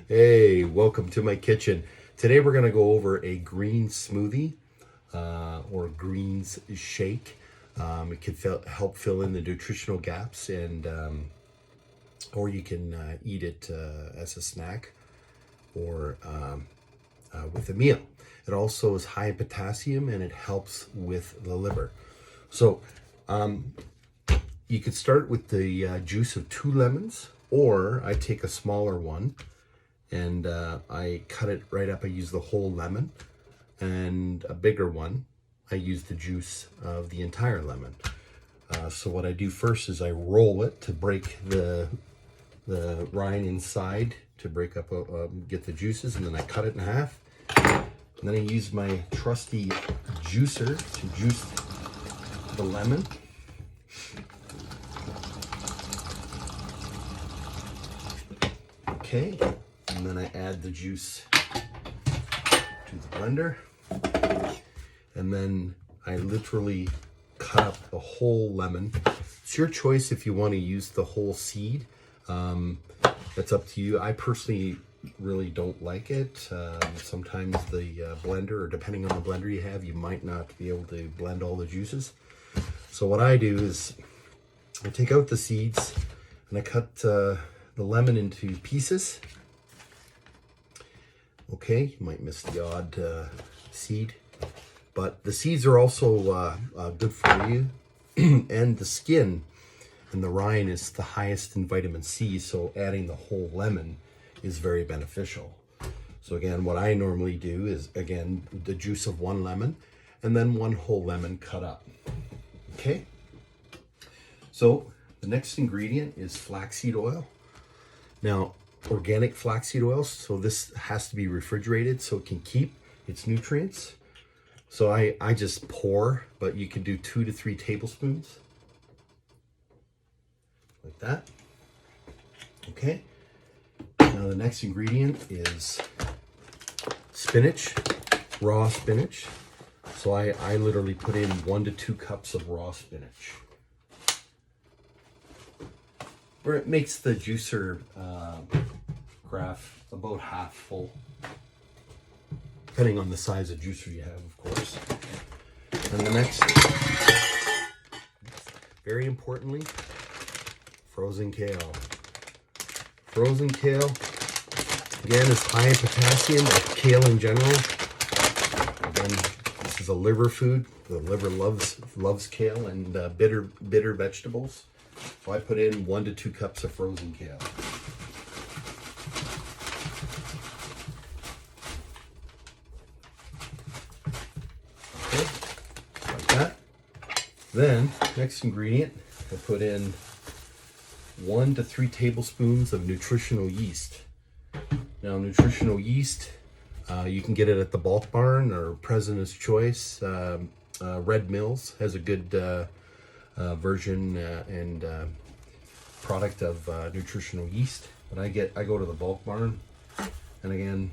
Hey, welcome to my kitchen. Today we're going to go over a green smoothie or greens shake. It can help fill in the nutritional gaps, and or you can eat it as a snack or with a meal. It also is high in potassium and it helps with the liver. So you could start with the juice of 2 lemons, or I take a smaller one and I cut it right up. I use the whole lemon, and a bigger one, I use the juice of the entire lemon. So what I do first is I roll it to break the rind inside, to break up, get the juices, and then I cut it in half. And then I use my trusty juicer to juice the lemon. Okay. And then I add the juice to the blender, and then I literally cut up the whole lemon. It's your choice if you want to use the whole seed. That's up to you. I personally really don't like it. Sometimes the blender, or depending on the blender you have, you might not be able to blend all the juices. So what I do is I take out the seeds and I cut the lemon into pieces. Okay, you might miss the odd seed, but the seeds are also good for you. And the skin and the rind is the highest in vitamin C, so adding the whole lemon is very beneficial. So again, what I normally do is, again, the juice of 1 lemon and then 1 whole lemon cut up. Okay, so the next ingredient is flaxseed oil. Now, organic flaxseed oil, so this has to be refrigerated so it can keep its nutrients. So I just pour, but you can do 2 to 3 tablespoons like that. Okay, now the next ingredient is spinach, raw spinach. So I literally put in 1 to 2 cups of raw spinach, where it makes the juicer graph about half full, depending on the size of juicer you have, of course. And the next, very importantly, frozen kale. Frozen kale, again, is high in potassium, like kale in general. Again, this is a liver food. The liver loves kale and bitter vegetables. So I put in 1 to 2 cups of frozen kale. Okay, like that. Then, next ingredient, I put in 1 to 3 tablespoons of nutritional yeast. Now, nutritional yeast, you can get it at the bulk barn or President's Choice. Red Mills has a good version and product of nutritional yeast, but I go to the bulk barn, and again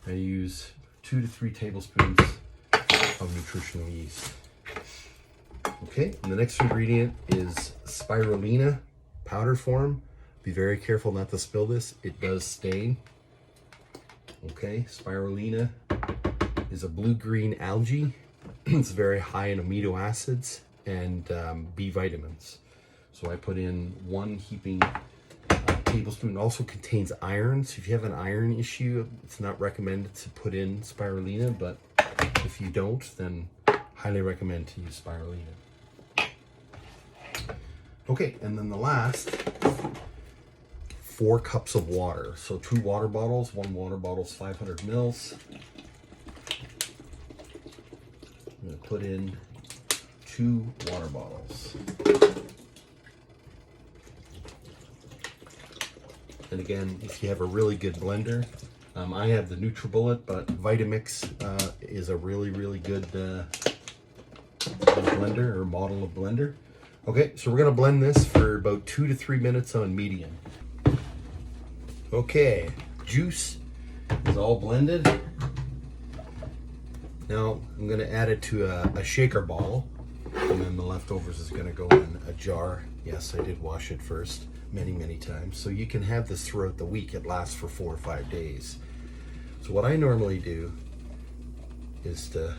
I use 2 to 3 tablespoons of nutritional yeast. Okay, and the next ingredient is spirulina, powder form. Be very careful not to spill this, it does stain. Okay, spirulina is a blue-green algae. It's very high in amino acids and B vitamins. So I put in 1 heaping tablespoon. It also contains iron, so if you have an iron issue, it's not recommended to put in spirulina, but if you don't, then highly recommend to use spirulina. Okay, and then the last, 4 cups of water. So 2 water bottles, 1 water bottle is 500 mils. I'm going to put in 2 water bottles. And again, if you have a really good blender, I have the NutriBullet, but Vitamix is a really good blender or model of blender. Okay, so we're going to blend this for about 2 to 3 minutes on medium. Okay, juice is all blended. Now I'm going to add it to a shaker bottle, and then the leftovers is going to go in a jar. Yes, I did wash it first. many times. So you can have this throughout the week. It lasts for 4 or 5 days. So what I normally do is to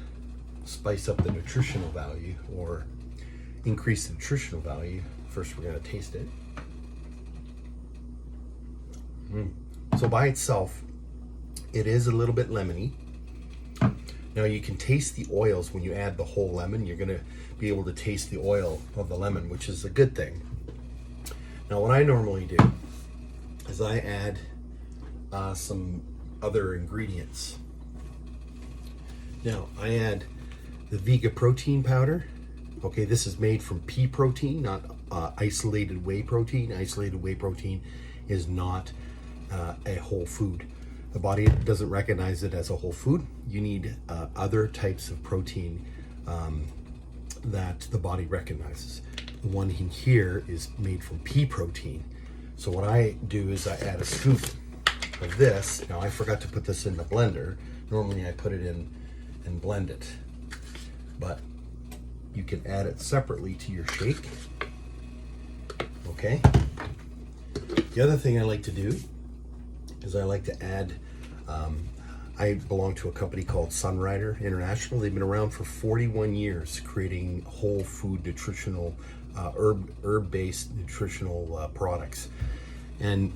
spice up the nutritional value or increase the nutritional value. First, we're going to taste it. So by itself, it is a little bit lemony. Now you can taste the oils when you add the whole lemon. You're going to be able to taste the oil of the lemon, which is a good thing. Now what I normally do is I add some other ingredients. Now I add the Vega protein powder. Okay, this is made from pea protein, not isolated whey protein. Isolated whey protein is not a whole food. The body doesn't recognize it as a whole food. You need other types of protein that the body recognizes. The one in here is made from pea protein. So what I do is I add a scoop of this. Now I forgot to put this in the blender. Normally I put it in and blend it, but you can add it separately to your shake. Okay. The other thing I like to do is I like to add, I belong to a company called Sunrider International. They've been around for 41 years creating whole food nutritional, herb-based nutritional products. And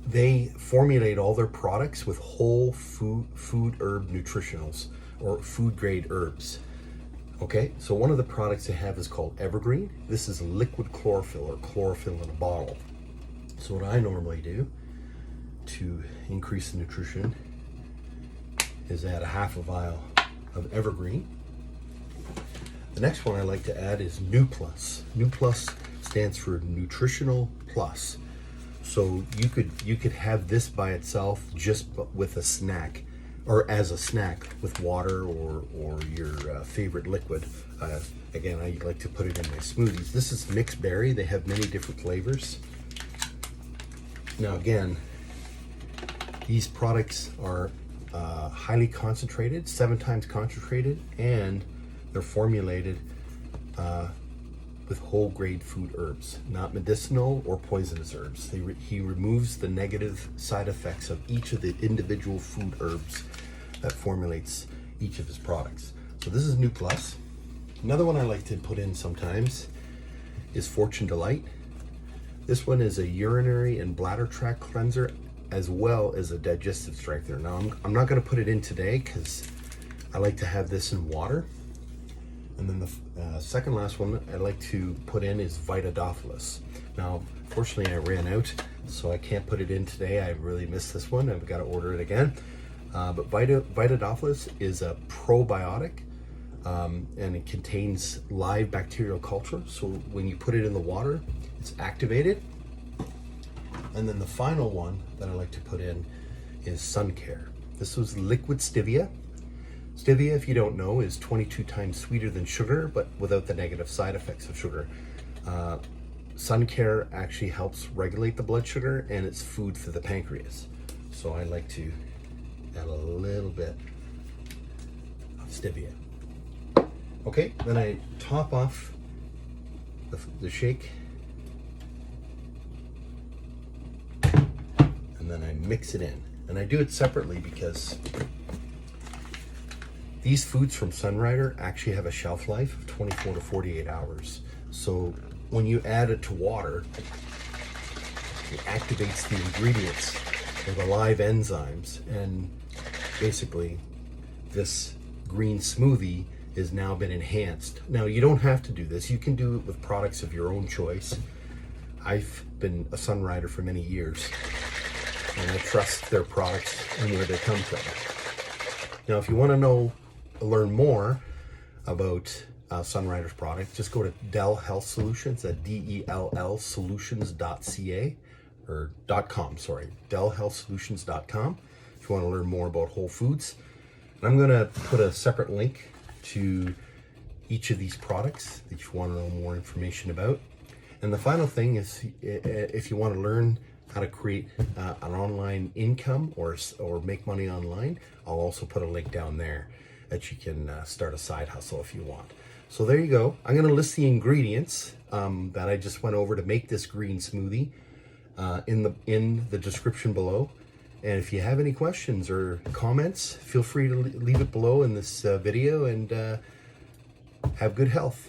they formulate all their products with whole food herb nutritionals or food grade herbs. Okay, so one of the products they have is called Evergreen. This is liquid chlorophyll or chlorophyll in a bottle. So what I normally do to increase the nutrition is add a half a vial of Evergreen. The next one I like to add is Nuplus. Nuplus stands for Nutritional Plus. So you could have this by itself just with a snack, or as a snack with water or your favorite liquid. Again, I like to put it in my smoothies. This is mixed berry. They have many different flavors. Now again, these products are highly concentrated, 7 times concentrated, and they're formulated with whole grade food herbs, not medicinal or poisonous herbs. He removes the negative side effects of each of the individual food herbs that formulates each of his products. So this is Nuplus. Another one I like to put in sometimes is Fortune Delight. This one is a urinary and bladder tract cleanser as well as a digestive strengthener. Now I'm not going to put it in today because I like to have this in water. And then the second last one I like to put in is VitaDophilus. Now, fortunately I ran out, so I can't put it in today. I really missed this one. I've got to order it again. But VitaDophilus is a probiotic, and it contains live bacterial culture. So when you put it in the water, it's activated. And then the final one that I like to put in is Suncare. This was liquid stevia. Stevia, if you don't know, is 22 times sweeter than sugar, but without the negative side effects of sugar. Suncare actually helps regulate the blood sugar, and it's food for the pancreas. So I like to add a little bit of stevia. Okay, then I top off the shake, and then I mix it in. And I do it separately because these foods from Sunrider actually have a shelf life of 24 to 48 hours. So when you add it to water, it activates the ingredients or the live enzymes, and basically this green smoothie has now been enhanced. Now you don't have to do this. You can do it with products of your own choice. I've been a Sunrider for many years, and I trust their products and where they come from. Now if you want to learn more about Sunrider's product, just go to Dell Health Solutions at DELL solutions.ca or .com, sorry, dellhealthsolutions.com if you want to learn more about whole foods. And I'm going to put a separate link to each of these products that you want to know more information about. And the final thing is, if you want to learn how to create an online income or make money online, I'll also put a link down there that you can start a side hustle if you want. So there you go. I'm going to list the ingredients that I just went over to make this green smoothie in the description below. And if you have any questions or comments, feel free to leave it below in this video, and have good health.